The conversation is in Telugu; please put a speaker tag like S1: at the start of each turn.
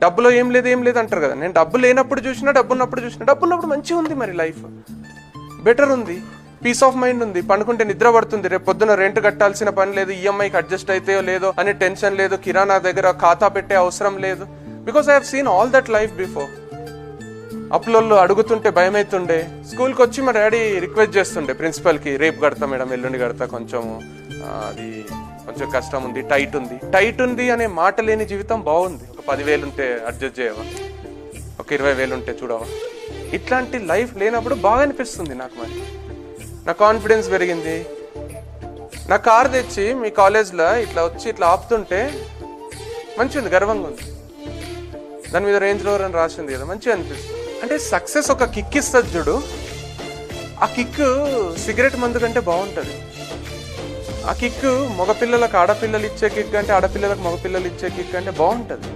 S1: డబ్బులో ఏం లేదు అంటారు కదా. నేను డబ్బు లేనప్పుడు చూసినా, డబ్బు ఉన్నప్పుడు మంచిగా ఉంది. మరి లైఫ్ బెటర్ ఉంది, పీస్ ఆఫ్ మైండ్ ఉంది, పనుకుంటే నిద్ర పడుతుంది, రేపు పొద్దున రెంట్ కట్టాల్సిన పని లేదు, ఈఎంఐకి అడ్జస్ట్ అయితే లేదో అనే టెన్షన్ లేదు, కిరాణా దగ్గర ఖాతా పెట్టే అవసరం లేదు. Because I have seen all that life before. అప్పులోళ్ళు అడుగుతుంటే భయం అవుతుండే. స్కూల్కి వచ్చి మా డాడీ రిక్వెస్ట్ చేస్తుండే ప్రిన్సిపల్కి, రేపు కడతా మేడం, ఎల్లుండి కడతా, కొంచెం అది కొంచెం కష్టం ఉంది, టైట్ ఉంది అనే మాట లేని జీవితం బాగుంది. ఒక 10,000 ఉంటే అడ్జస్ట్ చేయవా, ఒక 20,000 ఉంటే చూడవా. ఇట్లాంటి లైఫ్ లేనప్పుడు బాగా అనిపిస్తుంది నాకు. మరి నా కాన్ఫిడెన్స్ పెరిగింది. నా కార్ తెచ్చి మీ కాలేజ్లో ఇట్లా వచ్చి ఇట్లా ఆపుతుంటే మంచిగా ఉంది, గర్వంగా ఉంది. దాని మీద రేంజ్ రోవర్ అని రాసింది కదా, మంచిగా అనిపిస్తుంది. అంటే సక్సెస్ ఒక కిక్ ఇస్తుంది చూడు, ఆ కిక్ సిగరెట్ మందు కంటే బాగుంటుంది. ఆ కిక్ మగపిల్లలకు ఆడపిల్లలు ఇచ్చే కిక్ అంటే, ఆడపిల్లలకు మగపిల్లలు ఇచ్చే కిక్ అంటే బాగుంటుంది.